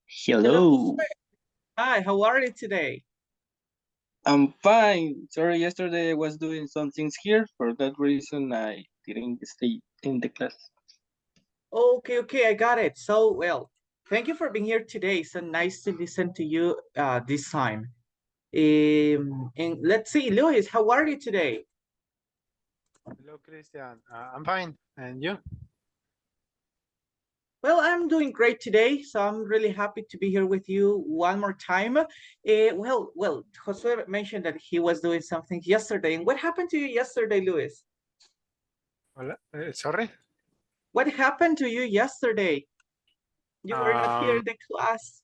Hello, Hello. Jose. Hi, how are you today? I'm fine. Sorry, yesterday I was doing some things here. For that reason, I didn't stay in the class. Okay, I got it. So, well, thank you for being here today. So nice to listen to you this time. And let's see, Luis, how are you today? Hello, Christian. I'm fine. And you? Well, I'm doing great today, so I'm really happy to be here with you one more time. Josue mentioned that he was doing something yesterday. And what happened to you yesterday, Luis? Hola. Sorry. What happened to you yesterday? You were not here Um, in the class.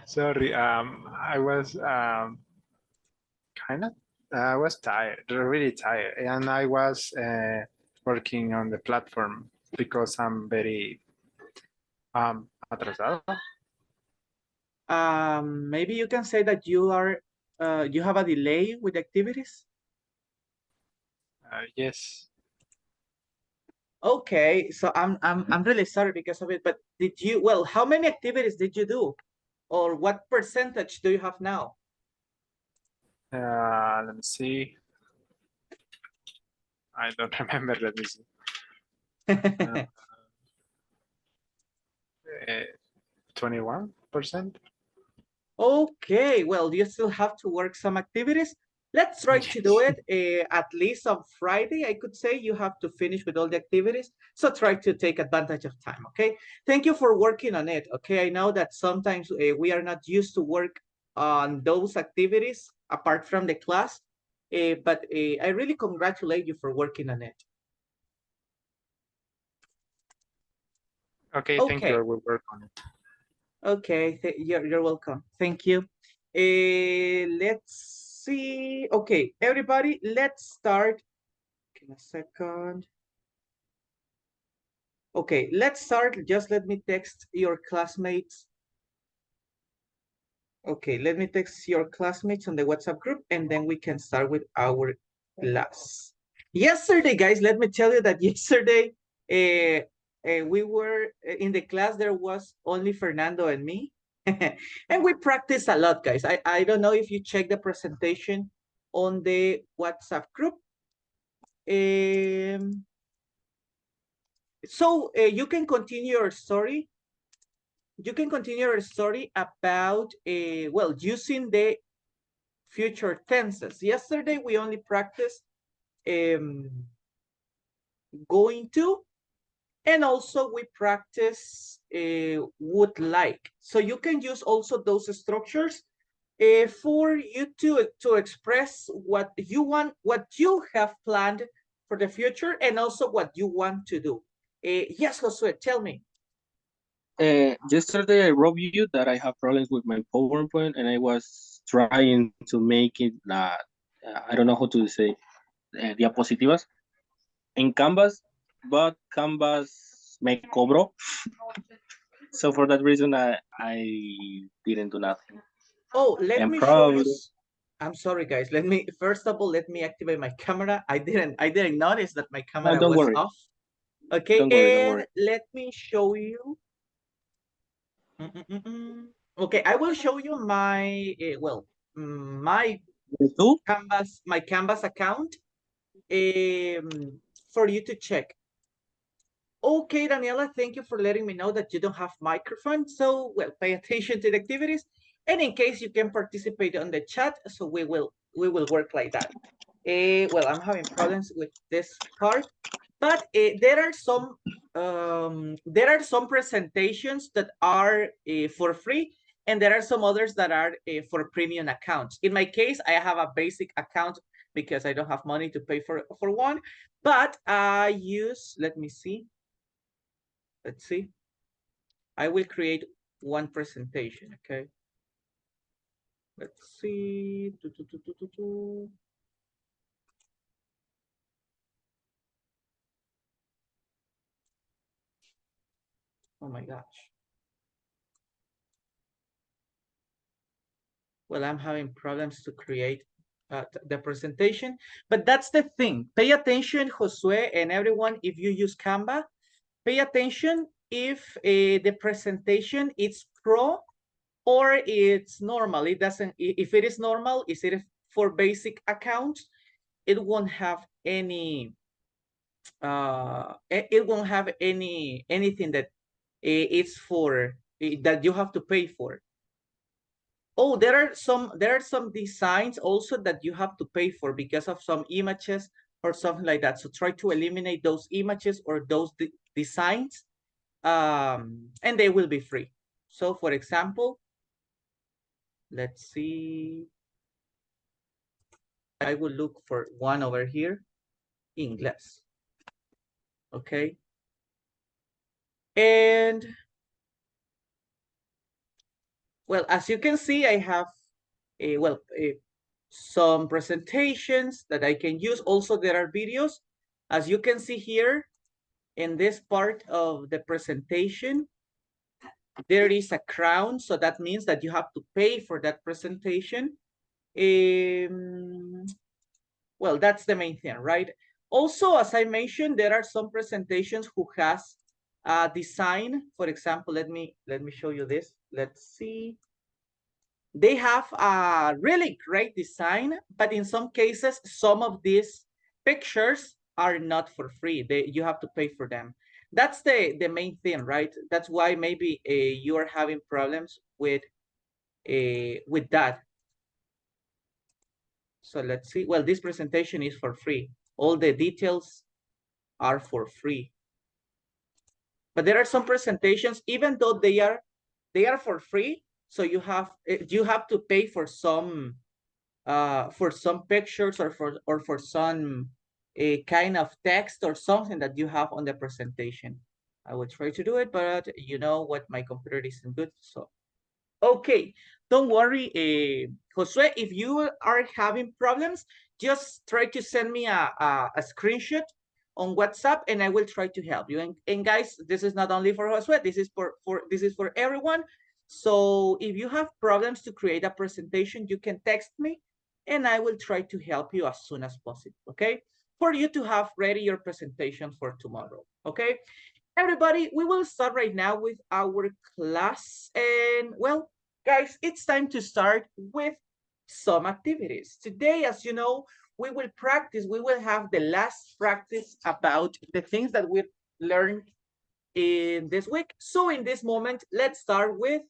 sorry. I was kind of. I was tired, really tired, and I was working on the platform because I'm very atrasado. Maybe you can say that you have a delay with activities. Yes. Okay, so I'm really sorry because of it. But did you? Well, how many activities did you do, or what percentage do you have now? Let me see. I don't remember. Let me see. 21%. Okay, well, you still have to work some activities. Let's try to do it at least on Friday. I could say you have to finish with all the activities. So try to take advantage of time, okay? Thank you for working on it, okay? I know that sometimes we are not used to work on those activities apart from the class, but I really congratulate you for working on it. Okay. Thank you. Okay. I will work on it. Okay, you're welcome. Thank you. Let's see. Okay, everybody, let's start. Give me a second. Okay, let's start. Just let me text your classmates. Okay, let me text your classmates on the WhatsApp group, and then we can start with our class. Yesterday, guys, let me tell you that yesterday, we were in the class, there was only Fernando and me. And we practiced a lot, guys. I don't know if you check the presentation on the WhatsApp group. So you can continue your story. You can continue your story about, well, using the future tenses. Yesterday, we only practiced going to, and also we practice would like. So you can use also those structures for you to express what you want, what you have planned for the future, and also what you want to do. Yes, Josue, tell me. Yesterday I wrote you that I have problems with my PowerPoint, and I was trying to make it. I don't know how to say diapositivas in Canvas, but Canvas me cobró. So for that reason, I didn't do nothing. Oh, let And me show you. probably I'm sorry, guys. Let me first of all let me activate my camera. I didn't notice that my no, camera don't was worry, off. Okay, don't worry, don't and worry. let me show you. Okay, I will show you my my You too? Canvas account for you to check. Okay, Daniela, thank you for letting me know that you don't have microphone. So, well, pay attention to the activities, and in case you can participate on the chat, so we will work like that. Well, I'm having problems with this part, but there are some presentations that are for free, and there are some others that are for premium accounts. In my case, I have a basic account because I don't have money to pay for one, but I use, let me see. Let's see. I will create one presentation, okay? Let's see. Oh my gosh. Well, I'm having problems to create the presentation, but that's the thing. Pay attention, Josue, and everyone, if you use Canva, pay attention if the presentation is pro or it's normal. It doesn't, if it is normal, is it for basic accounts, it won't have any, it won't have anything that it's for, that you have to pay for. Oh, there are some designs also that you have to pay for because of some images or something like that. So try to eliminate those images or those designs, and they will be free. So for example, let's see. I will look for one over here, English. Okay. And well, as you can see, I have some presentations that I can use. Also, there are videos. As you can see here, in this part of the presentation, there is a crown. So that means that you have to pay for that presentation. Well, that's the main thing, right? Also, as I mentioned, there are some presentations who has a design. For example, let me show you this. Let's see. They have a really great design, but in some cases, some of these pictures are not for free. You have to pay for them. That's the main thing, right? That's why maybe you are having problems with that. So let's see. Well, this presentation is for free. All the details are for free. But there are some presentations, even though they are for free, so you have to pay for some pictures or for some kind of text or something that you have on the presentation. I will try to do it, but you know what, my computer isn't good. So okay, don't worry, Josue, if you are having problems, just try to send me a screenshot on WhatsApp and I will try to help you. And guys, this is not only for Josue, this is for everyone. So if you have problems to create a presentation, you can text me and I will try to help you as soon as possible, okay? For you to have ready your presentation for tomorrow, okay? Everybody, we will start right now with our class. And well, guys, it's time to start with some activities. Today, as you know, we will have the last practice about the things that we learned in this week. So in this moment, let's start with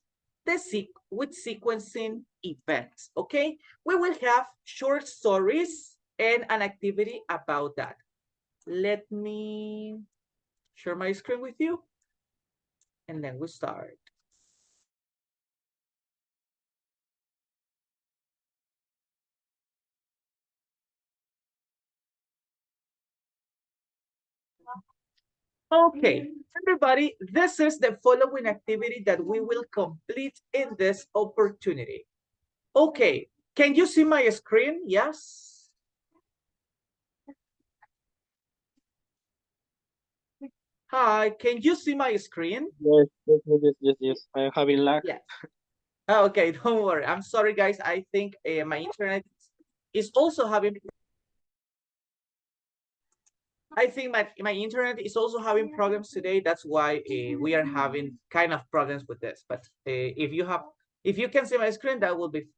sequencing events, okay? We will have short stories and an activity about that. Let me share my screen with you, and then we start. Okay, everybody, this is the following activity that we will complete in this opportunity. Okay, can you see my screen? Yes. Hi, can you see my screen? Yes. I'm having lag. Yes. Okay, don't worry. I'm sorry, guys. I think my internet is also having. I think my internet is also having problems today. That's why we are having kind of problems with this. But if you can see my screen,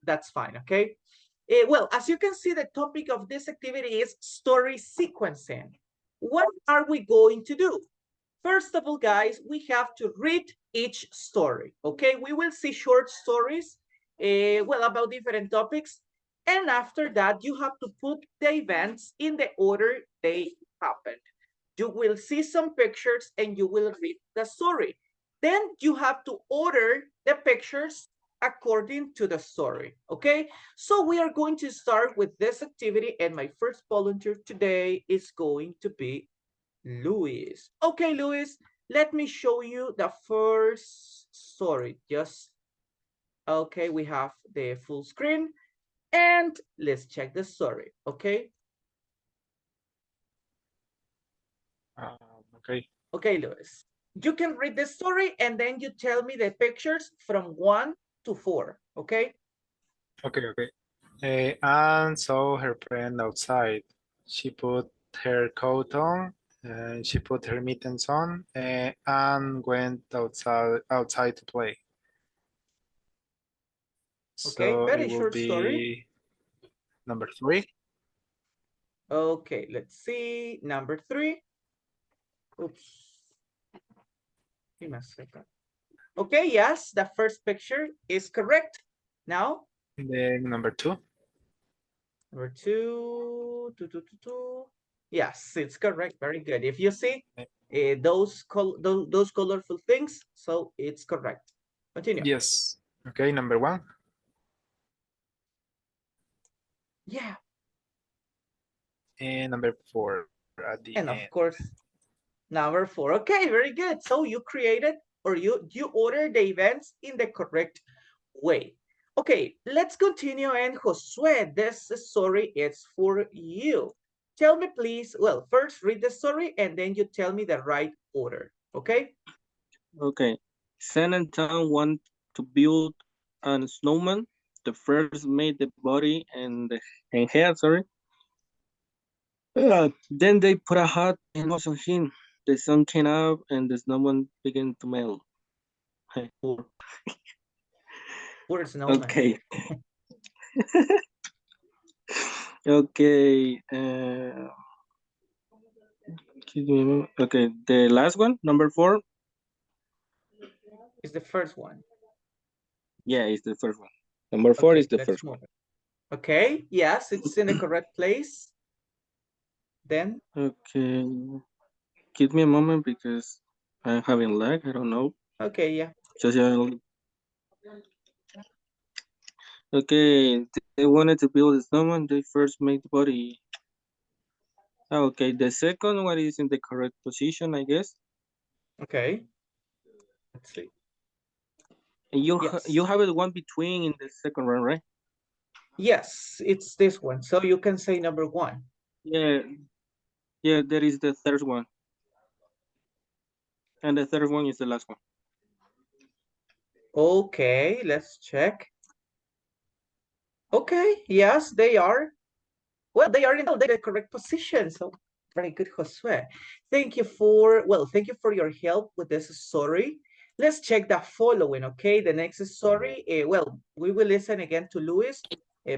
that's fine. Okay. Well, as you can see, the topic of this activity is story sequencing. What are we going to do? First of all, guys, we have to read each story. Okay, we will see short stories, well, about different topics. And after that, you have to put the events in the order they happened. You will see some pictures and you will read the story. Then you have to order the pictures according to the story, okay? So we are going to start with this activity, and my first volunteer today is going to be Luis. Okay, Luis, let me show you the first story. Okay, we have the full screen, and let's check the story, okay? Okay. Okay, Luis. You can read the story and then you tell me the pictures from 1 to 4, okay? Okay. Anne saw her friend outside. She put her coat on She put her mittens on and went outside to play. Okay, So very it will short story. be number 3. Okay, let's see. Number 3. Oops. Give me a second. Okay, yes, the first picture is correct. Now, Then number 2. number 2. Yes, it's correct. Very good. If you see those colorful things, so it's correct. Continue. Yes. Okay, number 1. Yeah, And number 4 at the and end. of course, number 4. Okay, very good. So you created or you ordered the events in the correct way. Okay, let's continue. And Josue, this story is for you. Tell me, please. Well, first read the story and then you tell me the right order. Okay. Okay. San and Town want to build a snowman. The first made the body and head, sorry. Then they put a hat and nose on him. The sun came up and the snowman began to melt. Poor. Poor snowman. Okay. Okay. Okay. The last one, number 4. Is the first one. Yeah, it's the first one. Number 4 Okay, is the let's first move one. it. Okay, yes, it's in the correct place. Then. Okay. Give me a moment because I'm having lag. I don't know. Okay, yeah. Okay, they wanted to build a snowman. They first made the body. Okay, the second one is in the correct position, I guess. Okay. Let's see. And you Yes. you have it one between in the second one, right? Yes, it's this one. So you can say number 1. Yeah, yeah. There is the third one, and the third one is the last one. Okay, let's check. Okay, yes, they are. Well, they are in the correct position. So very good, Josue. Thank you for your help with this story. Let's check the following, okay? The next story, well, we will listen again to Luis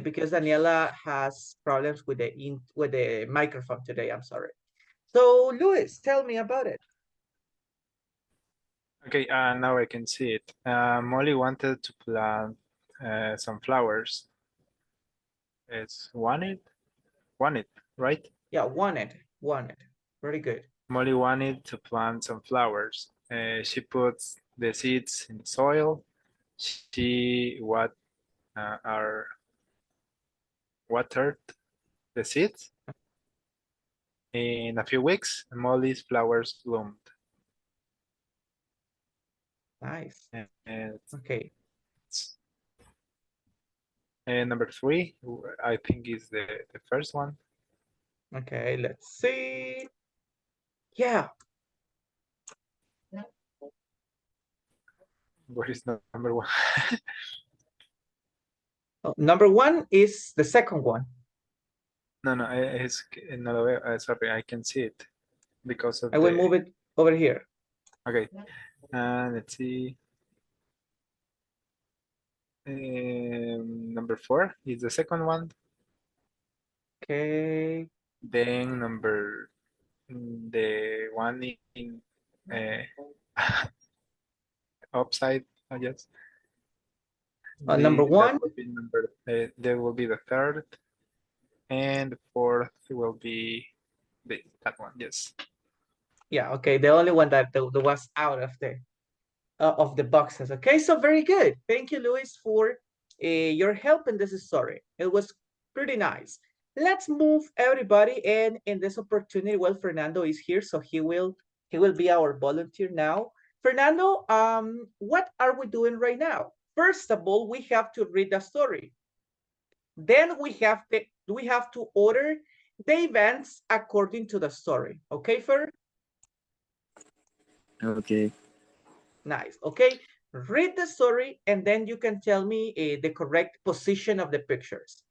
because Daniela has problems with the microphone today. I'm sorry. So, Luis, tell me about it. Okay, now I can see it. Molly wanted to plant some flowers. It's wanted, right? Yeah, wanted. Very good. Molly wanted to plant some flowers. She puts the seeds in the soil. She watered the seeds. In a few weeks, Molly's flowers bloomed. Nice. And Okay. number 3, I think is the first one. Okay, let's see. Yeah. What is number 1? Oh, number 1 is the second one. No, it's no, sorry, I can see it because of I will move it over here. Okay, let's see. Number 4 is the second one. Okay. Then the one in upside, I guess. Number 1. There will be the third, and the fourth will be that one. Yes. Yeah. Okay. The only one that was out of the boxes. Okay. So very good. Thank you, Luis, for your help in this story. It was pretty nice. Let's move everybody, and in this opportunity, well, Fernando is here, so he will be our volunteer now. Fernando, what are we doing right now? First of all, we have to read the story. Then we have to order the events according to the story. Okay, Fer? Okay. Nice. Okay, read the story and then you can tell me the correct position of the pictures.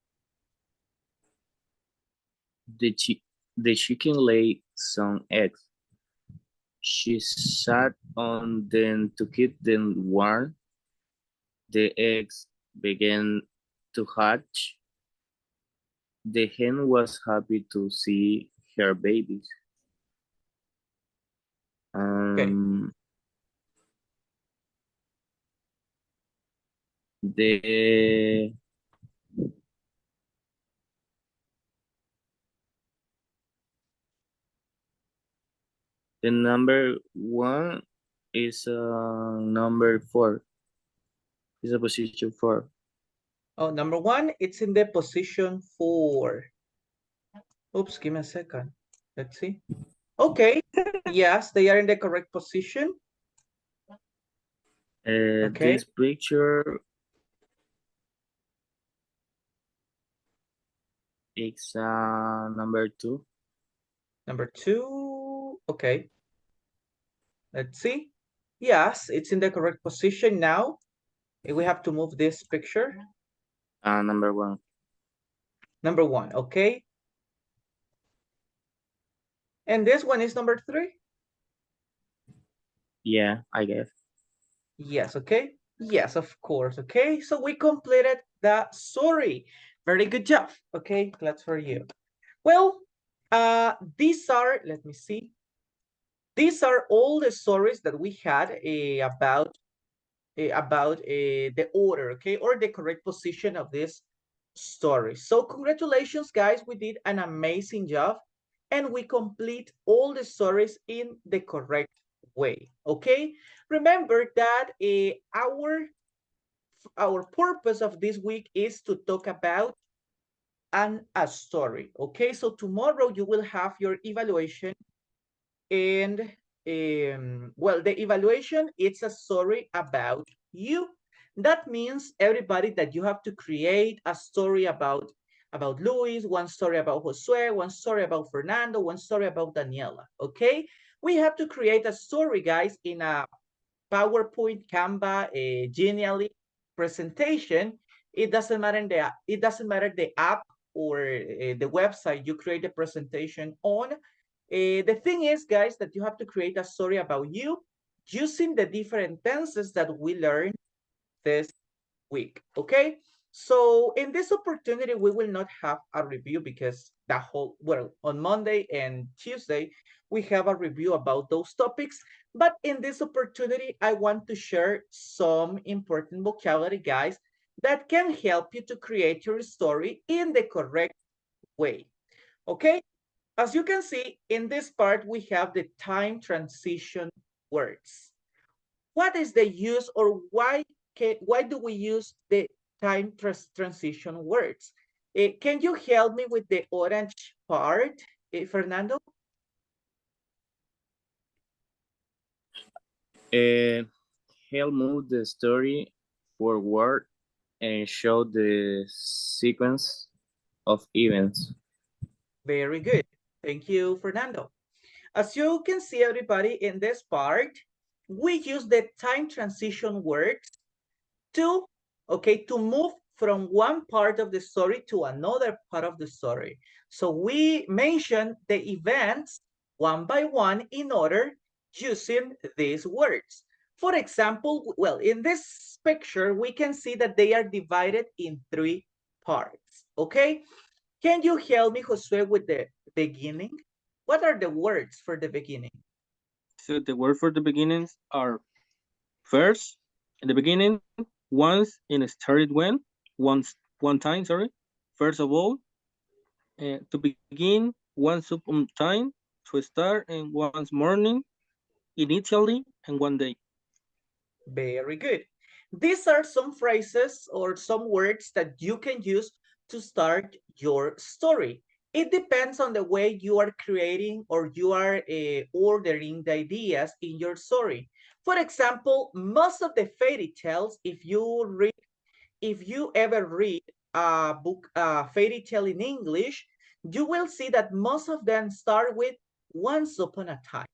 The chicken laid some eggs. She sat on them to keep them warm. The eggs began to hatch. The hen was happy to see her babies. Okay. The the number one is number four. Is a position four. Oh, number one, it's in the position 4. Oops, give me a second. Let's see. Okay. Yes, they are in the correct position. Okay. This picture is number two. Number 2. Okay. Let's see. Yes, it's in the correct position now. We have to move this picture. Number one. Number 1. Okay. And this one is number 3. Yeah, I guess. Yes, okay. Yes, of course. Okay, so we completed the story. Very good job. Okay, glad for you. Well, these are, let me see. These are all the stories that we had about the order, okay, or the correct position of this story. So congratulations, guys. We did an amazing job and we complete all the stories in the correct way, okay? Remember that our purpose of this week is to talk about a story, okay? So tomorrow you will have your evaluation and well, the evaluation, it's a story about you. That means everybody that you have to create a story about Luis, one story about Josue, one story about Fernando, one story about Daniela, okay? We have to create a story, guys, in a PowerPoint, Canva, Genially presentation. It doesn't matter the app or the website you create the presentation on. The thing is, guys, that you have to create a story about you using the different tenses that we learned this week, okay? So in this opportunity, we will not have a review because well, on Monday and Tuesday, we have a review about those topics. But in this opportunity, I want to share some important vocabulary, guys, that can help you to create your story in the correct way, okay? As you can see, in this part, we have the time transition words. What is the use, or why do we use the time transition words? Can you help me with the orange part, Fernando? Help move the story forward and show the sequence of events. Very good. Thank you, Fernando. As you can see, everybody, in this part, we use the time transition words to, okay, to move from one part of the story to another part of the story. So we mention the events one by one in order using these words. For example, well, in this picture, we can see that they are divided in 3 parts, okay? Can you help me, Josue, with the beginning? What are the words for the beginning? So the word for the beginnings are first, in the beginning, once, and started when, one time, sorry. First of all, to begin, once upon time, to start, and once morning, initially, and one day. Very good. These are some phrases or some words that you can use to start your story. It depends on the way you are creating or you are ordering the ideas in your story. For example, most of the fairy tales, if you ever read a book, a fairy tale in English, you will see that most of them start with once upon a time.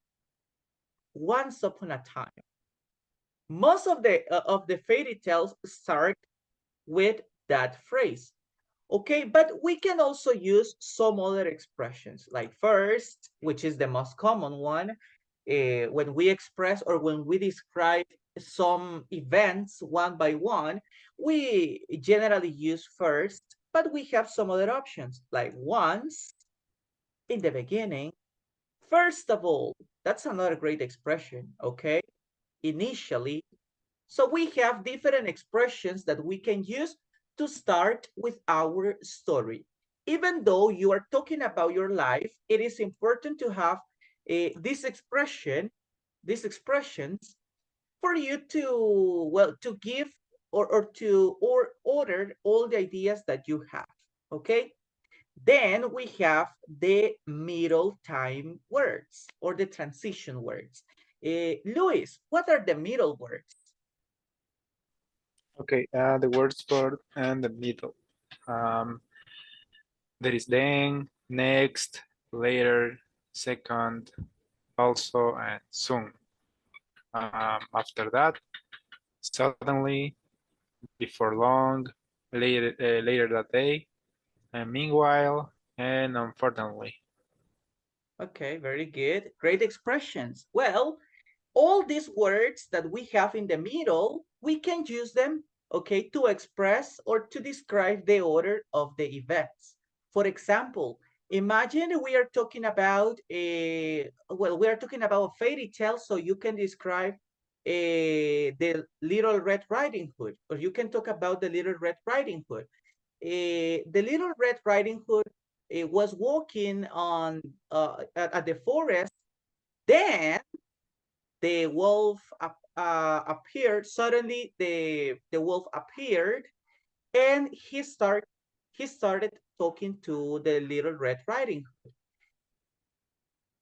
Once upon a time. Most of the fairy tales start with that phrase, okay? But we can also use some other expressions like first, which is the most common one, when we express or when we describe some events one by one, we generally use first, but we have some other options like once, in the beginning, first of all. That's another great expression, okay? Initially. So we have different expressions that we can use to start with our story. Even though you are talking about your life, it is important to have this expression, these expressions for you to, well, to give or order all the ideas that you have, okay? Then we have the middle time words or the transition words. Luis, what are the middle words? Okay, the words for and the middle. There is then, next, later, second, also, and soon. After that, suddenly, before long, later that day, and meanwhile, and unfortunately. Okay, very good. Great expressions. Well, all these words that we have in the middle, we can use them, okay, to express or to describe the order of the events. For example, imagine we are talking about we are talking about a fairy tale, so you can describe the Little Red Riding Hood, or you can talk about the Little Red Riding Hood. The Little Red Riding Hood was walking on at the forest. Then the wolf appeared. Suddenly, the wolf appeared, and he started talking to the Little Red Riding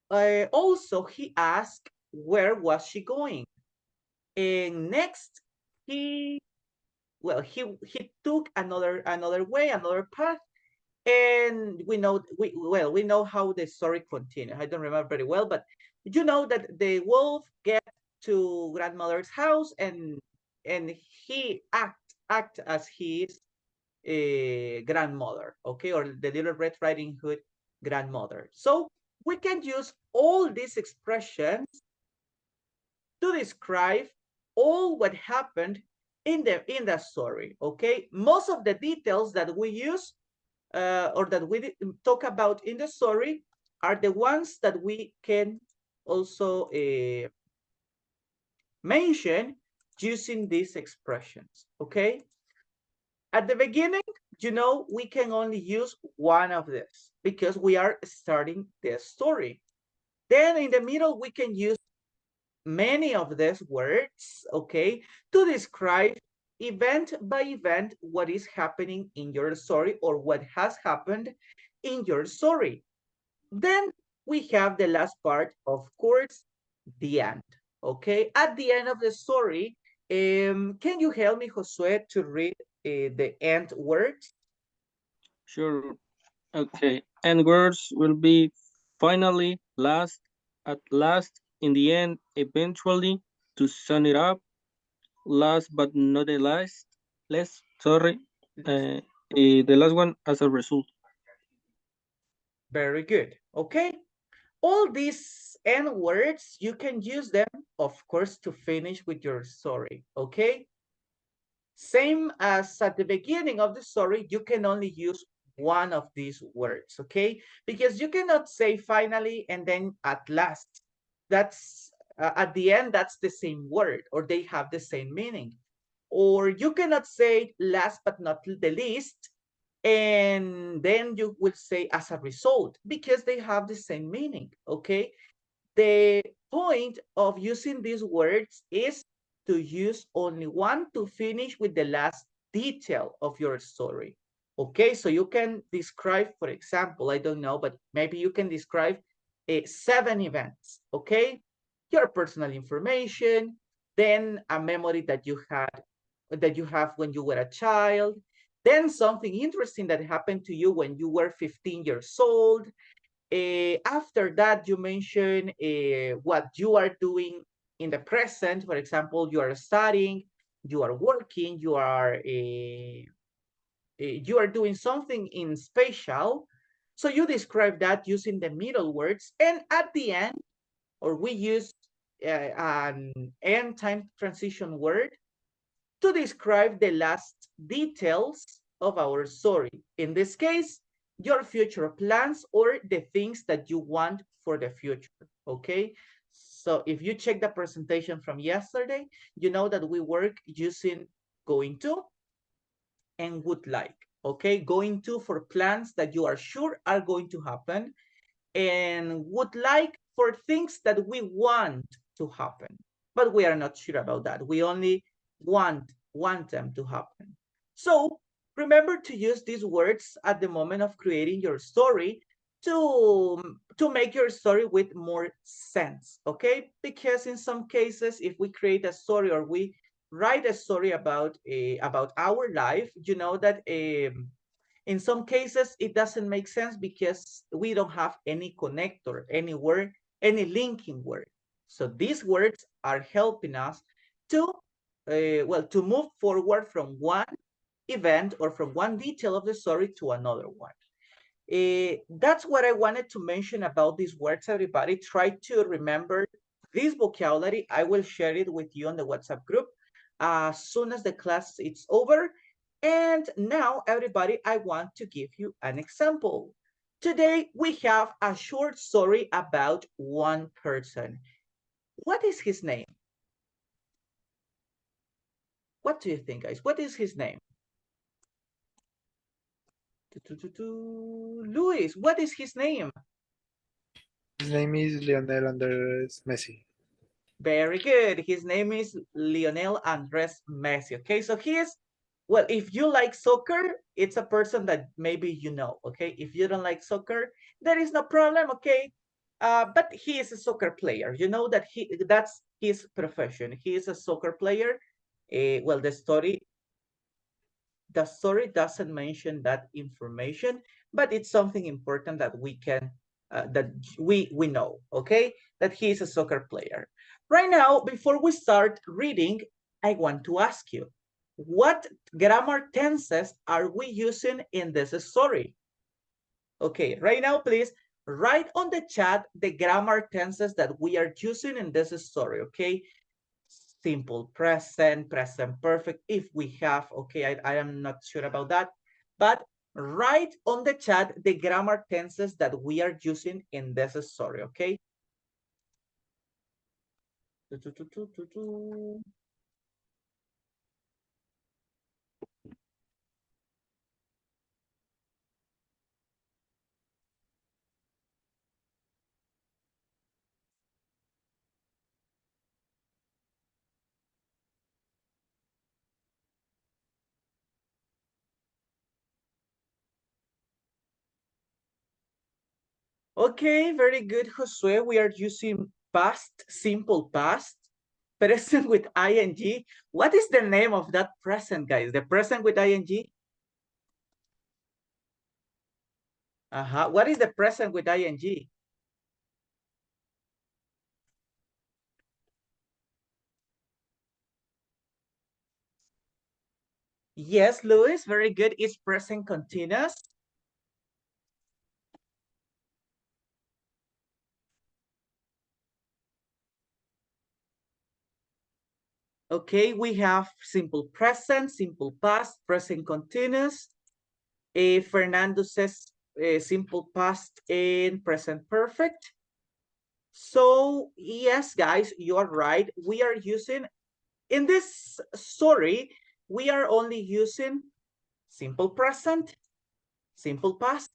Hood. Also, he asked where was she going, and next he he took another way, another path, and we know how the story continued. I don't remember very well, but you know that the wolf get to grandmother's house, and he act as his grandmother, okay, or the Little Red Riding Hood grandmother. So we can use all these expressions to describe all what happened in the story, okay? Most of the details that we use or that we talk about in the story are the ones that we can also mention using these expressions, okay? At the beginning, we can only use one of this because we are starting the story. Then in the middle, we can use many of these words, okay, to describe event by event what is happening in your story or what has happened in your story. Then we have the last part, of course, the end, okay? At the end of the story, can you help me, Josue, to read the end words? Sure. Okay. And words will be finally, last, at last, in the end, eventually, to sum it up, last but not the last, sorry, the last one as a result. Very good, okay? All these end words, you can use them, of course, to finish with your story, okay? Same as at the beginning of the story, you can only use one of these words, okay? Because you cannot say finally and then at last. That's at the end, that's the same word, or they have the same meaning. Or you cannot say last but not the least, and then you will say as a result, because they have the same meaning, okay? The point of using these words is to use only one to finish with the last detail of your story. Okay, so you can describe, for example, I don't know, but maybe you can describe 7 events, okay? Your personal information, then a memory that you have when you were a child, then something interesting that happened to you when you were 15 years old, after that, you mention what you are doing in the present. For example, you are studying, you are working, you are doing something in special. So you describe that using the middle words. And at the end or we use an end time transition word to describe the last details of our story. In this case, your future plans or the things that you want for the future, okay? So if you check the presentation from yesterday, you know that we work using going to and would like, okay? Going to for plans that you are sure are going to happen, and would like for things that we want to happen, but we are not sure about that. We only want them to happen. So remember to use these words at the moment of creating your story to make your story with more sense, okay? Because in some cases, if we create a story or we write a story about our life, you know that in some cases, it doesn't make sense because we don't have any connector, any word, any linking word. So these words are helping us to, to move forward from one event or from one detail of the story to another one. That's what I wanted to mention about these words, everybody. Try to remember this vocabulary. I will share it with you on the WhatsApp group as soon as the class is over. And now, everybody, I want to give you an example. Today, we have a short story about one person. What is his name? What do you think, guys? What is his name? Luis, what is his name? His name is Lionel Andres Messi. Very good. His name is Lionel Andres Messi. Okay, so he is, well, if you like soccer, it's a person that maybe you know. Okay, if you don't like soccer, there is no problem. Okay, but he is a soccer player. You know that that's his profession. He is a soccer player. Well, the story doesn't mention that information, but it's something important that we can that we know, okay, that he is a soccer player. Right now, before we start reading, I want to ask you, what grammar tenses are we using in this story? Okay, right now, please write on the chat the grammar tenses that we are using in this story, okay? Simple present, present perfect, if we have, okay, I am not sure about that, but write on the chat the grammar tenses that we are using in this story, okay? Okay, very good, Josue. We are using past, simple past, present with ing. What is the name of that present, guys? The present with ing? What is the present with ing? Yes, Luis, very good. It's present continuous. Okay, we have simple present, simple past, present continuous. Fernando says simple past and present perfect. So yes, guys, you are right. We are using, in this story, we are only using simple present, simple past,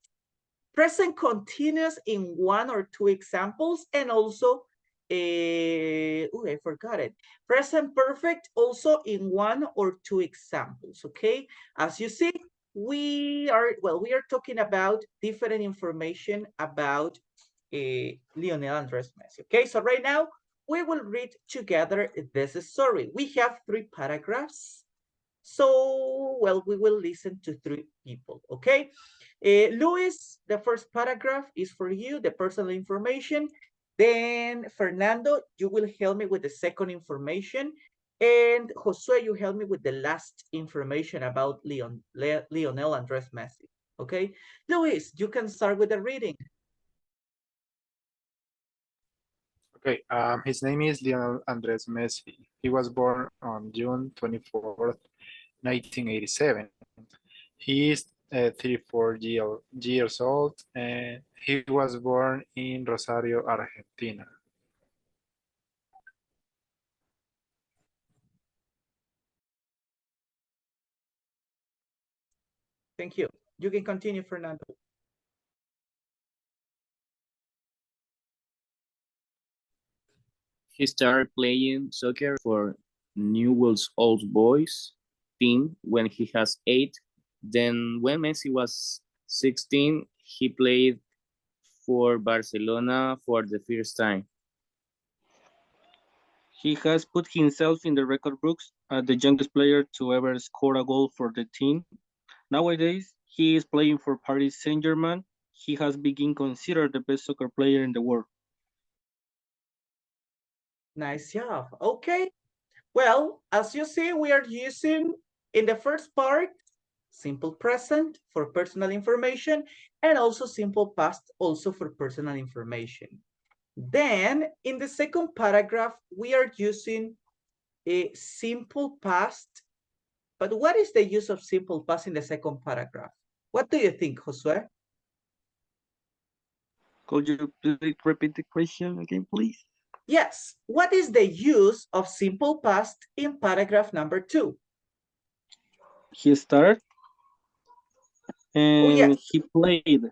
present continuous in one or two examples, and also I forgot it. Present perfect also in one or two examples, okay? As you see, we are talking about different information about Lionel Andres Messi, okay? So right now, we will read together this story. We have 3 paragraphs. So, well, we will listen to 3 people, okay? Luis, the first paragraph is for you, the personal information. Then Fernando, you will help me with the second information. And Josue, you help me with the last information about Lionel Andres Messi. Okay, Luis, you can start with the reading. Okay, his name is Lionel Andres Messi. He was born on June 24th, 1987. He is 34 years old, and he was born in Rosario, Argentina. Thank you. You can continue, Fernando. He started playing soccer for Newell's Old Boys team when he was 8. Then when Messi was 16, he played for Barcelona for the first time. He has put himself in the record books as the youngest player to ever score a goal for the team. Nowadays, he is playing for Paris Saint-Germain. He has been considered the best soccer player in the world. Nice job. Okay. Well, as you see, we are using in the first part simple present for personal information and also simple past also for personal information. Then in the second paragraph, we are using a simple past. But what is the use of simple past in the second paragraph? What do you think, Josue? Could you please repeat the question again, please? Yes. What is the use of simple past in paragraph number 2? He started and Oh, yes. he played.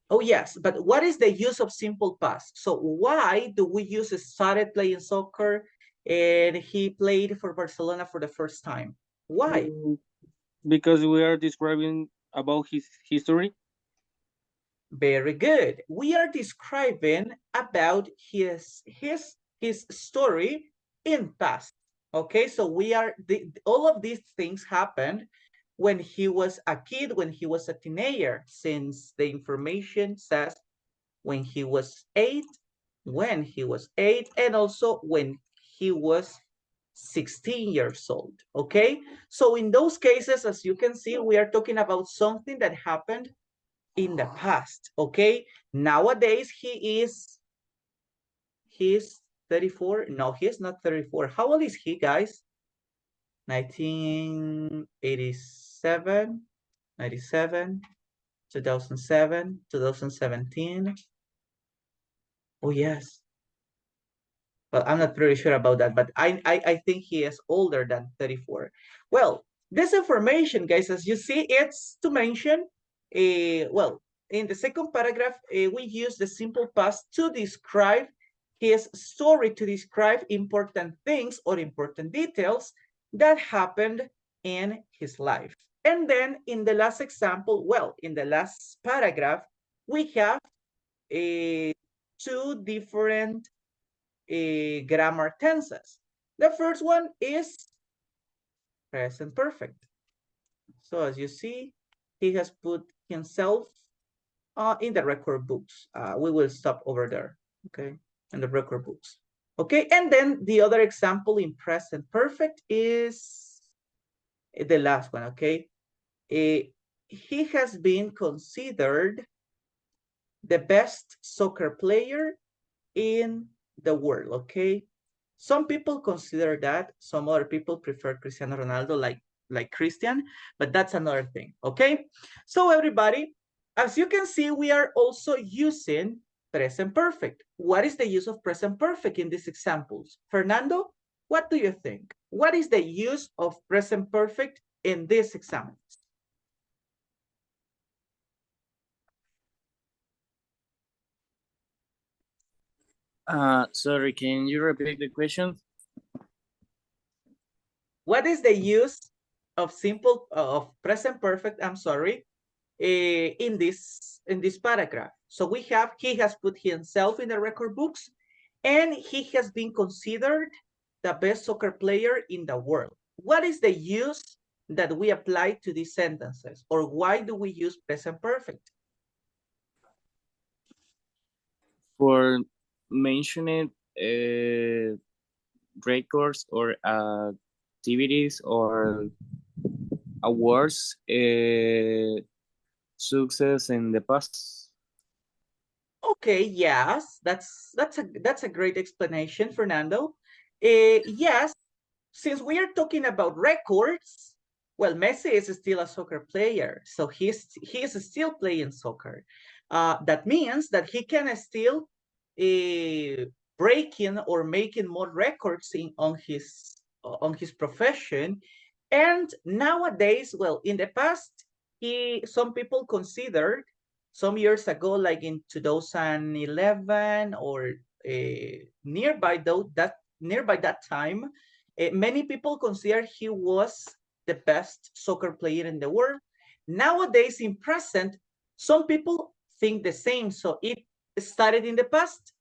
Oh, yes. But what is the use of simple past? So why do we use started playing soccer and he played for Barcelona for the first time? Why? Because we are describing about his history. Very good. We are describing about his story in past. Okay, so we are all of these things happened when he was a kid, when he was a teenager, since the information says when he was 8, and also when he was 16 years old. Okay, so in those cases, as you can see, we are talking about something that happened in the past. Okay, nowadays he's 34. No, he's not 34. How old is he, guys? 1987, 97, 2007, 2017. Oh, yes. Well, I'm not pretty sure about that, but I think he is older than 34. Well, this information, guys, as you see, it's to mention, well, in the second paragraph, we use the simple past to describe his story, to describe important things or important details that happened in his life. And then in the last example, well, in the last paragraph, we have two different grammar tenses. The first one is present perfect. So as you see, he has put himself in the record books. We will stop over there, okay, in the record books. Okay, and then the other example in present perfect is the last one, okay? He has been considered the best soccer player in the world, okay? Some people consider that, some other people prefer Cristiano Ronaldo like Christian, but that's another thing, okay? So everybody, as you can see, we are also using present perfect. What is the use of present perfect in these examples? Fernando, what do you think? What is the use of present perfect in these examples? Sorry, can you repeat the question? What is the use of present perfect, I'm sorry, in this paragraph? So we have, he has put himself in the record books and he has been considered the best soccer player in the world. What is the use that we apply to these sentences, or why do we use present perfect? For mentioning records or activities or awards success in the past. Okay, yes, that's a great explanation, Fernando. Yes, since we are talking about records, well, Messi is still a soccer player, so he is still playing soccer. That means that he can still breaking or making more records on his profession. And nowadays, well, in the past, some people considered some years ago, like in 2011 or nearby that time, many people consider he was the best soccer player in the world. Nowadays, in present, some people think the same. So it started in the past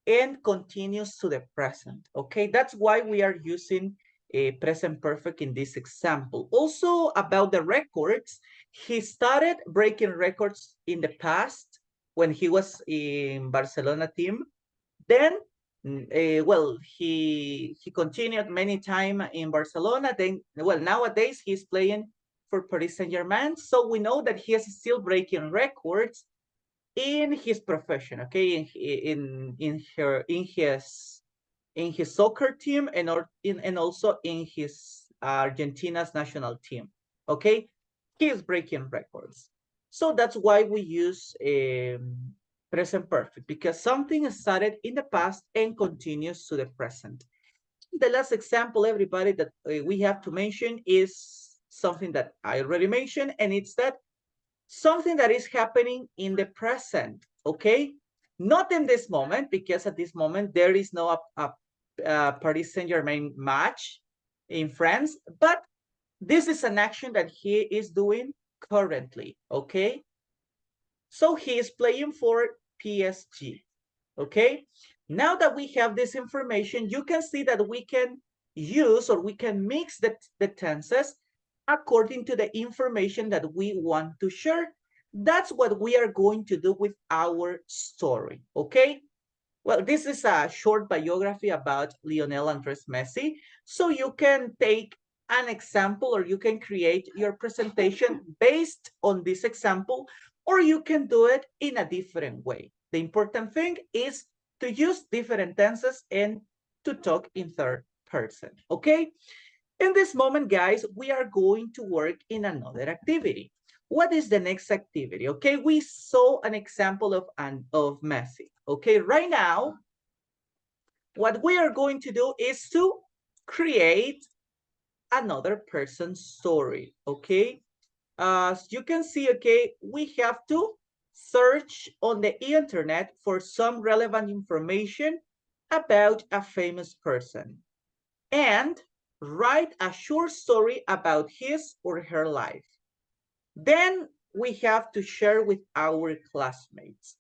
and continues to the present. Okay, that's why we are using a present perfect in this example. Also about the records, he started breaking records in the past when he was in Barcelona team. Then, well, he continued many time in Barcelona. Then, well, nowadays he's playing for Paris Saint-Germain. So we know that he is still breaking records in his profession, okay, in his soccer team and also in his Argentina's national team, okay. He is breaking records, so that's why we use present perfect, because something started in the past and continues to the present. The last example, everybody, that we have to mention is something that I already mentioned, and it's that something that is happening in the present, okay? Not in this moment, because at this moment there is no Paris Saint-Germain match in France, but this is an action that he is doing currently, okay? So he is playing for PSG, okay? Now that we have this information, you can see that we can use or we can mix the tenses according to the information that we want to share. That's what we are going to do with our story, okay? Well, this is a short biography about Lionel Andres Messi. So you can take an example or you can create your presentation based on this example, or you can do it in a different way. The important thing is to use different tenses and to talk in third person, okay? In this moment, guys, we are going to work in another activity. What is the next activity? Okay, we saw an example of Messi. Okay, right now, what we are going to do is to create another person's story. Okay, as you can see, okay, we have to search on the internet for some relevant information about a famous person and write a short story about his or her life. Then we have to share with our classmates.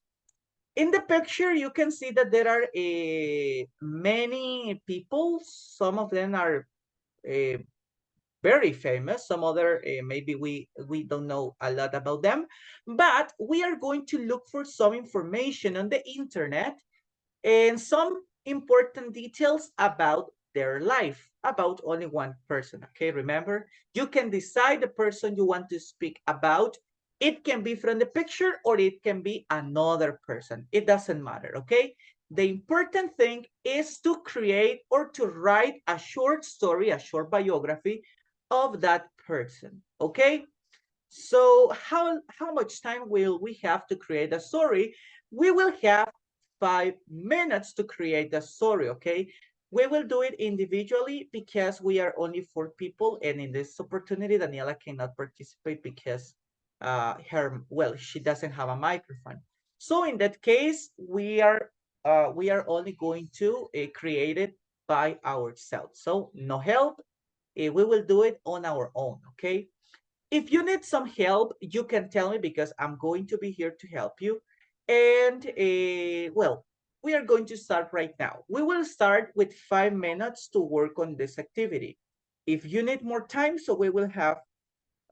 In the picture, you can see that there are many people. Some of them are very famous. Some other, maybe we don't know a lot about them. But we are going to look for some information on the internet and some important details about their life, about only one person, okay? Remember, you can decide the person you want to speak about. It can be from the picture or it can be another person. It doesn't matter, okay? The important thing is to create or to write a short story, a short biography of that person, okay? So how much time will we have to create a story? We will have 5 minutes to create the story, okay? We will do it individually because we are only 4 people, and in this opportunity, Daniela cannot participate because she doesn't have a microphone. So in that case, we are only going to create it by ourselves. So no help. We will do it on our own, okay? If you need some help, you can tell me because I'm going to be here to help you. And well, we are going to start right now. We will start with 5 minutes to work on this activity. If you need more time, so we will have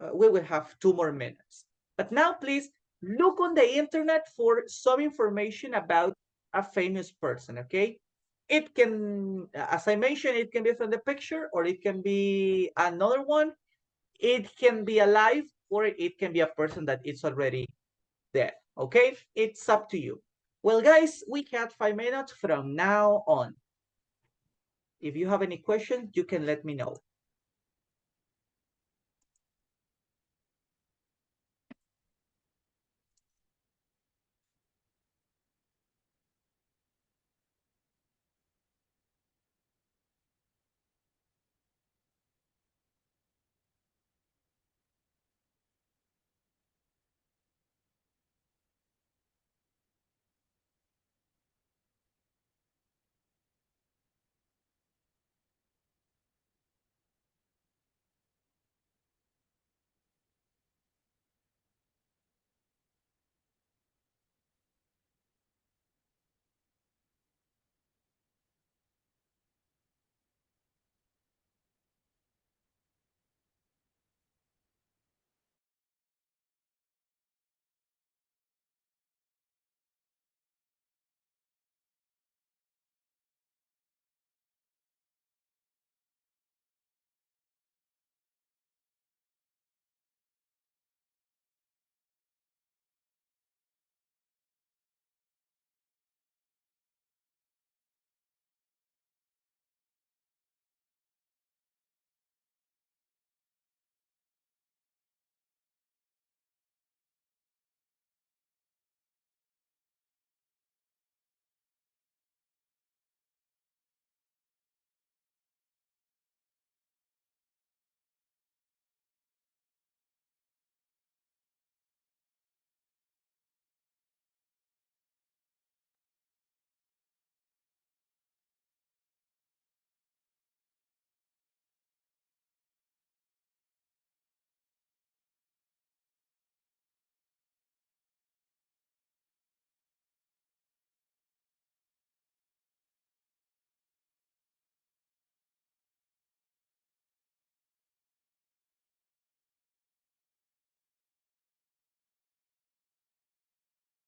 2 more minutes. But now, please look on the internet for some information about a famous person. Okay, it can, as I mentioned, it can be from the picture or it can be another one. It can be alive or it can be a person that is already dead. Okay, it's up to you. Well, guys, we had 5 minutes from now on. If you have any questions, you can let me know.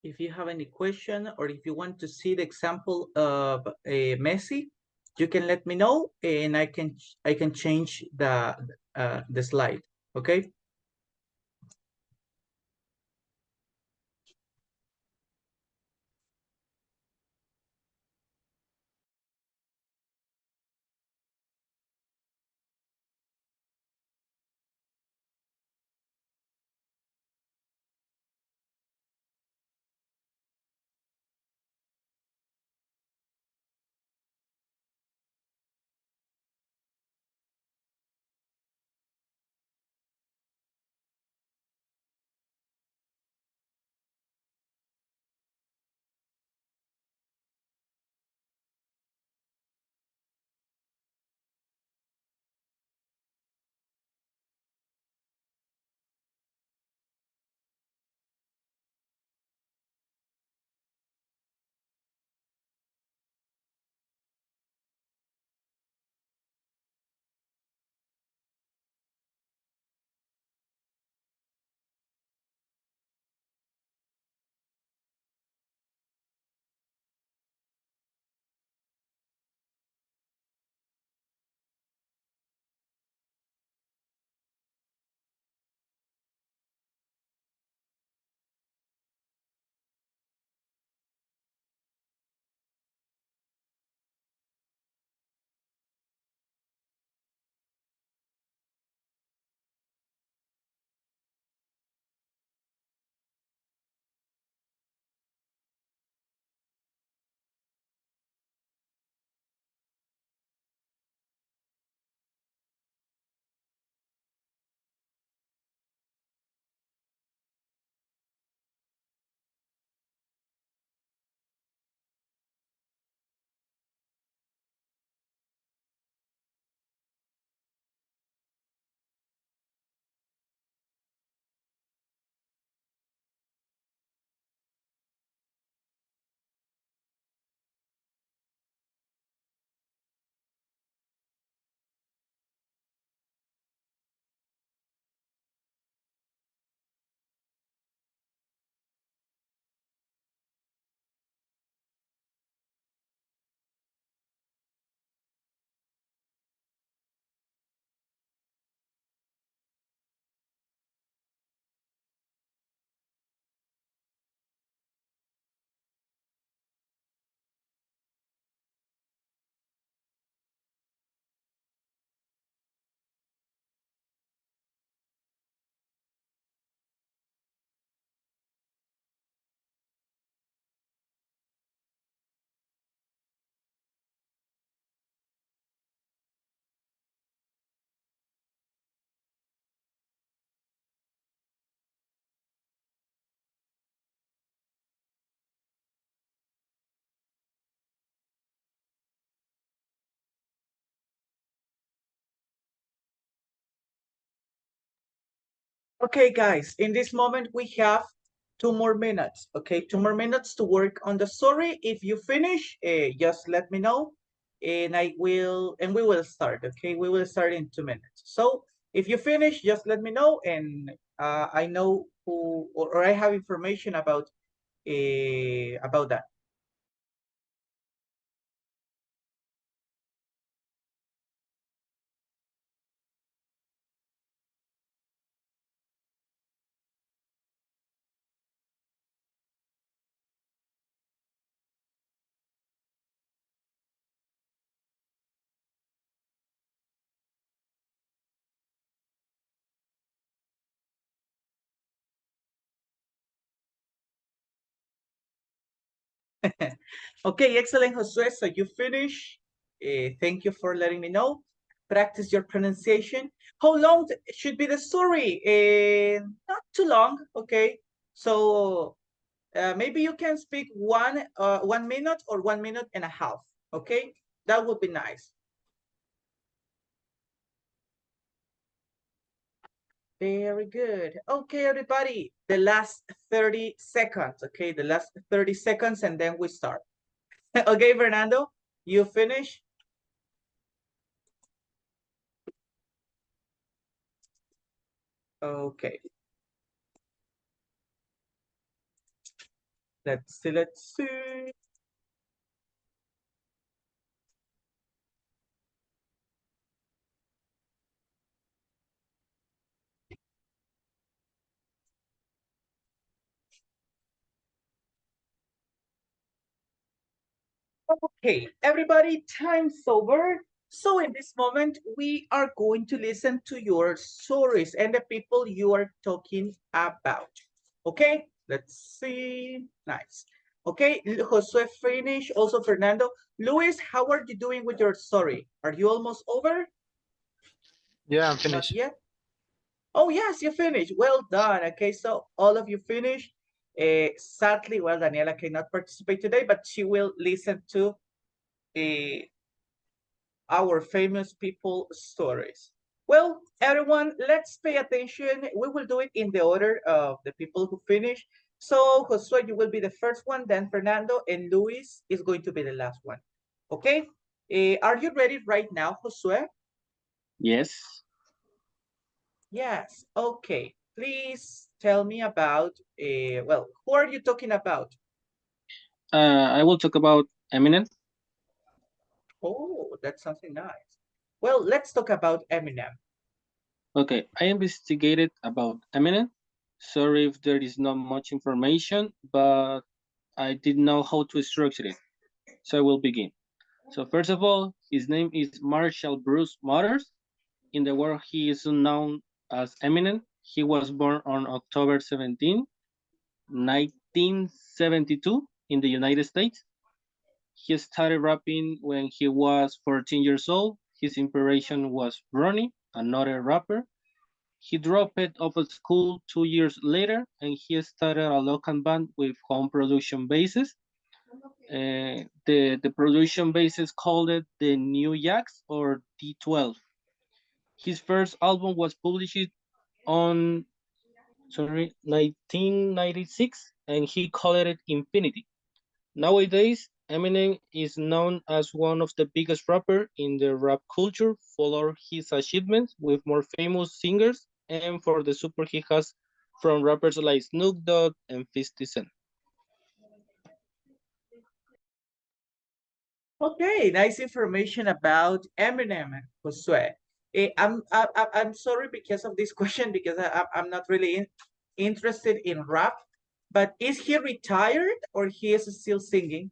If you have any question or if you want to see the example of a Messi, you can let me know and I can change the slide. Okay. Okay, guys, in this moment, we have 2 more minutes, okay? 2 more minutes to work on the story. If you finish, just let me know and we will start, okay? We will start in 2 minutes. So if you finish, just let me know and I know who, or I have information about that. Okay, excellent, Josue. So you finish. Thank you for letting me know. Practice your pronunciation. How long should be the story? Not too long, okay? So maybe you can speak 1 minute or 1 minute and a half, okay? That would be nice. Very good. Okay, everybody, the last 30 seconds, okay? The last 30 seconds and then we start. Okay, Fernando, you finish? Okay. Let's see. Okay, everybody, time's over. So in this moment, we are going to listen to your stories and the people you are talking about. Okay, let's see. Nice. Okay, Josue finish. Also, Fernando. Luis, how are you doing with your story? Are you almost over? Yeah, I'm Not finished. yet? Oh, yes, you finished. Well done. Okay, so all of you finished. Sadly, well, Daniela cannot participate today, but she will listen to our famous people stories. Well, everyone, let's pay attention. We will do it in the order of the people who finish. So, Josue, you will be the first one, then Fernando, and Luis is going to be the last one. Okay? Are you ready right now, Josue? Yes. Yes. Okay. Please tell me about, well, who are you talking about? I will talk about Eminem. Oh, that's something nice. Well, let's talk about Eminem. Okay, I investigated about Eminem. Sorry if there is not much information, but I didn't know how to structure it. So I will begin. So first of all, his name is Marshall Bruce Waters. In the world, he is known as Eminem. He was born on October 17, 1972 in the United States. He started rapping when he was 14 years old. His inspiration was Ronnie, another rapper. He dropped out of school 2 years later and he started a local band with home production bases. The production bases called it the New Jacks or D12. His first album was published on 1996 and he called it Infinity. Nowadays, Eminem is known as one of the biggest rappers in the rap culture for his achievements with more famous singers and for the support he has from rappers like Snoop Dogg and 50 Cent. Okay, nice information about Eminem, Josue. I'm sorry because of this question because I'm not really interested in rap, but is he retired or he is still singing?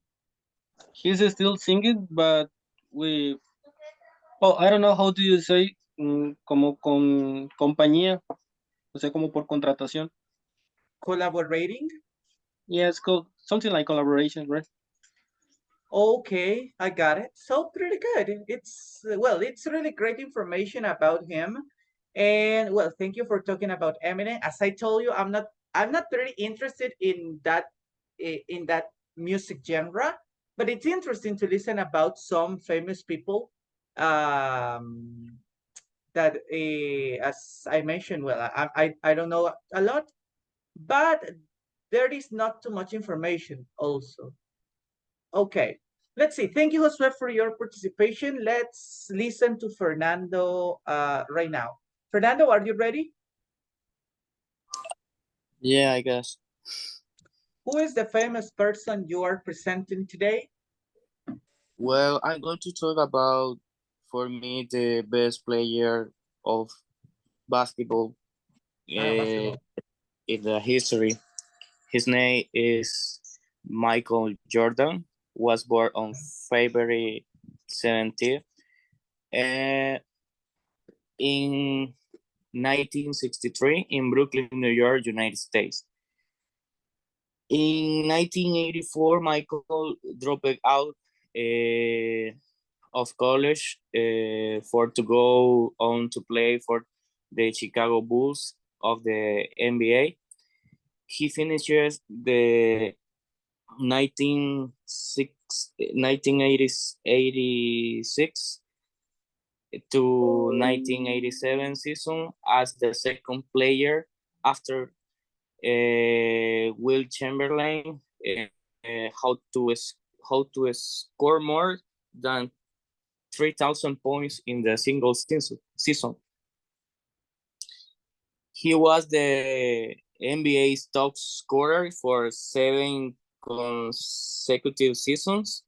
He's still singing, but with, oh, I don't know how do you say, como con compañía, o sea, como por contratación. Collaborating? Yeah, it's called something like collaboration, right? Okay, I got it. So pretty good. It's well, it's really great information about him. And well, thank you for talking about Eminem. As I told you, I'm not very interested in that music genre, but it's interesting to listen about some famous people um that, as I mentioned, well, I don't know a lot, but there is not too much information also. Okay, let's see. Thank you, Josue, for your participation. Let's listen to Fernando right now. Fernando, are you ready? Yeah, I guess. Who is the famous person you are presenting today? Well, I'm going to talk about, for me, the best player of basketball Basketball. in the history. His name is Michael Jordan. Was born on February 17th in 1963 in Brooklyn, New York, United States. In 1984, Michael dropped out of college for to go on to play for the Chicago Bulls of the NBA. He finishes the 1986 to 1987 season as the second player after Will Chamberlain how to score more than 3,000 points in the single season. He was the NBA's top scorer for 7 consecutive seasons,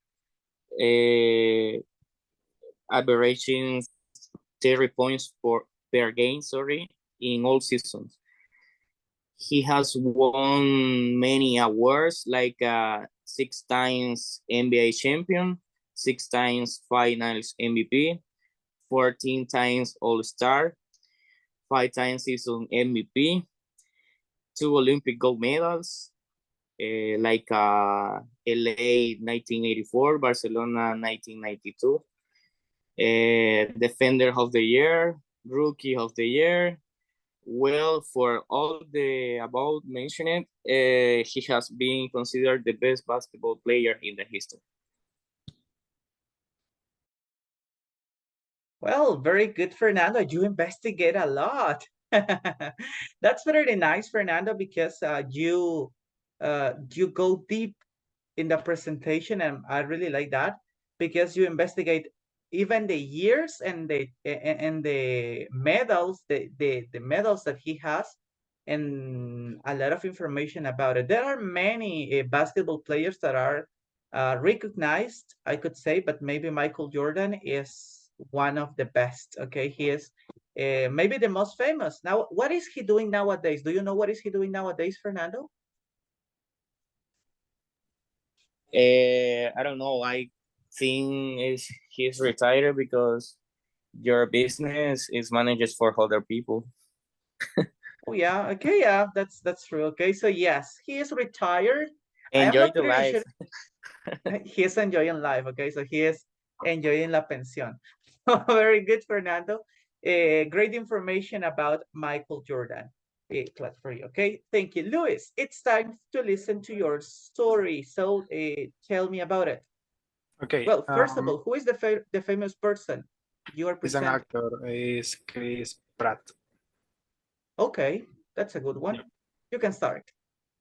averaging 30 points per game, in all seasons. He has won many awards, like 6 times NBA champion, 6 times finals MVP, 14 times All-Star, 5 times season MVP, 2 Olympic gold medals, like LA 1984, Barcelona 1992, Defender of the Year, Rookie of the Year. Well, for all the above mentioned, he has been considered the best basketball player in the history. Well, very good, Fernando. You investigate a lot. That's very nice, Fernando, because you go deep in the presentation, and I really like that because you investigate even the years and the medals, the medals that he has, and a lot of information about it. There are many basketball players that are recognized, I could say, but maybe Michael Jordan is one of the best. Okay, he is maybe the most famous. Now, what is he doing nowadays? Do you know what is he doing nowadays, Fernando? I don't know. I think he's retired because your business is managed for other people. Oh yeah, okay, yeah, that's true. Okay, so yes, he is retired. I am Enjoy not the pretty life. sure he is enjoying life. Okay, so he is enjoying la pensión. Very good, Fernando. Great information about Michael Jordan. Clap for you. Okay, thank you, Luis. It's time to listen to your story. So tell me about it. Okay. Well, first of all, who is the famous person you are He's an presenting? actor. Is Chris Pratt. Okay, that's a good one. Yeah. You can start.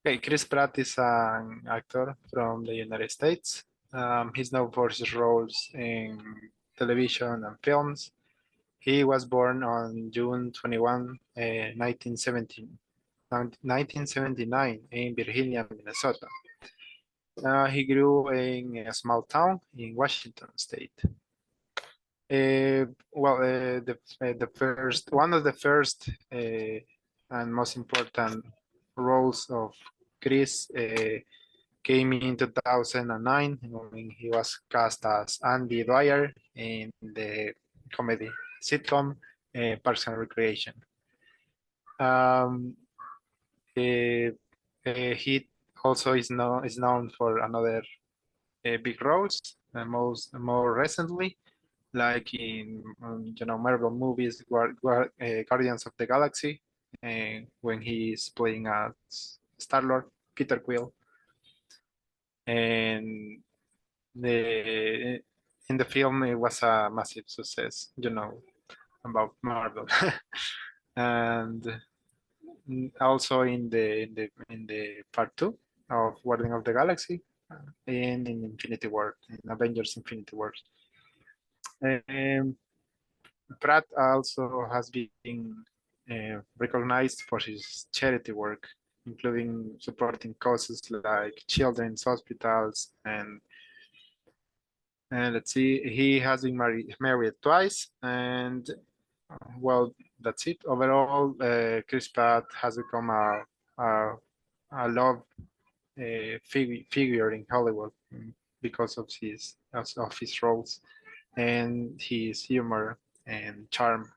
Okay, Chris Pratt is an actor from the United States. He's known for his roles in television and films. He was born on June 21, 1979 in Virginia, Minnesota. He grew in a small town in Washington State. One of the first and most important roles of Chris came in 2009 when he was cast as Andy Dwyer in the comedy sitcom Parks and Recreation. He also is known for another big roles, more recently, like in Marvel movies, Guardians of the Galaxy, when he is playing as Star-Lord, Peter Quill, and in the film it was a massive success. about Marvel. And also in the part 2 of Guardian of the Galaxy, and in Infinity War, in Avengers Infinity Wars. Pratt also has been recognized for his charity work, including supporting causes like children's hospitals, and let's see, he has been married twice, and well, that's it. Overall, Chris Pratt has become a love figure in Hollywood, because of his roles and his humor and charm.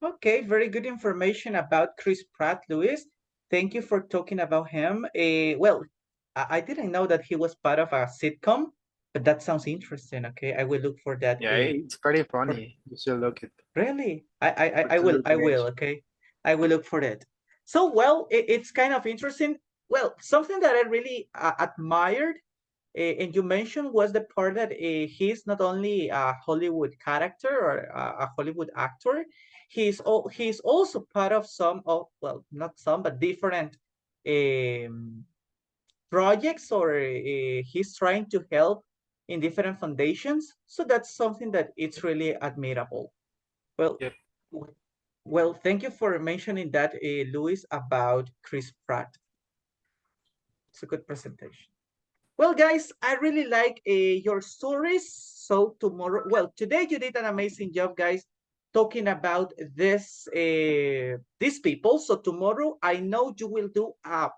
Okay, very good information about Chris Pratt, Luis. Thank you for talking about him. Well, I didn't know that he was part of a sitcom, but that sounds interesting. Okay, I will look for that. Yeah, it's pretty funny. You should look it. Really? I will, okay. I will look for it. So, well, it's kind of interesting. Well, something that I really admired, and you mentioned, was the part that he's not only a Hollywood character or a Hollywood actor, he's also part of some of, well, not some, but different um, projects, or he's trying to help in different foundations. So that's something that it's really admirable. Well, Yep. well, thank you for mentioning that, Luis, about Chris Pratt. It's a good presentation. Well, guys, I really like your stories. So tomorrow, well, today you did an amazing job, guys, talking about these people. So tomorrow, I know you will do a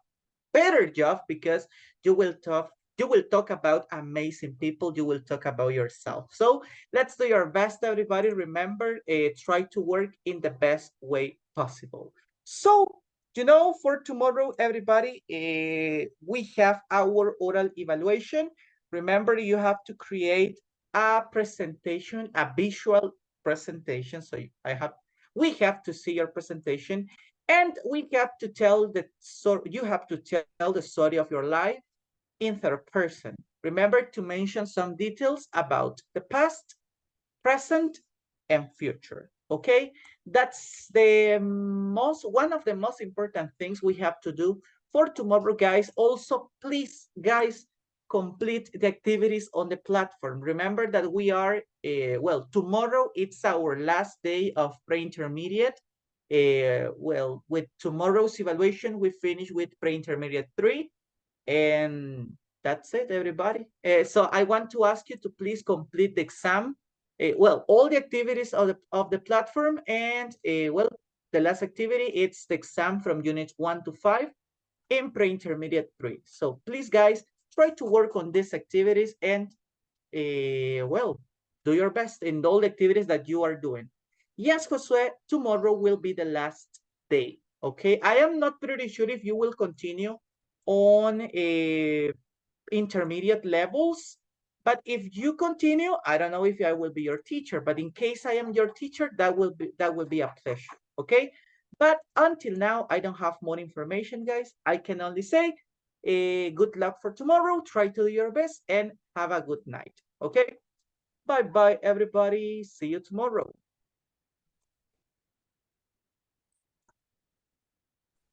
better job, because you will talk about amazing people. You will talk about yourself. So let's do your best, everybody. Remember, try to work in the best way possible. So, for tomorrow, everybody, we have our oral evaluation. Remember, you have to create a presentation, a visual presentation. So we have to see your presentation, and we have to tell you have to tell the story of your life in third person. Remember to mention some details about the past, present, and future. Okay, that's one of the most important things we have to do for tomorrow, guys. Also, please, guys, complete the activities on the platform. Remember that we are well, tomorrow it's our last day of pre-intermediate. Well, with tomorrow's evaluation, we finish with pre-intermediate 3, and that's it, everybody. So I want to ask you to please complete the exam. Well, all the activities of the platform, and well, the last activity, it's the exam from units 1 to 5 in pre-intermediate 3. So please, guys, try to work on these activities, and well, do your best in all the activities that you are doing. Yes, Josue, tomorrow will be the last day. Okay, I am not pretty sure if you will continue on intermediate levels, but if you continue, I don't know if I will be your teacher, but in case I am your teacher, that will be a pleasure. Okay, but until now, I don't have more information, guys. I can only say good luck for tomorrow. Try to do your best, and have a good night. Okay, bye bye, everybody. See you tomorrow.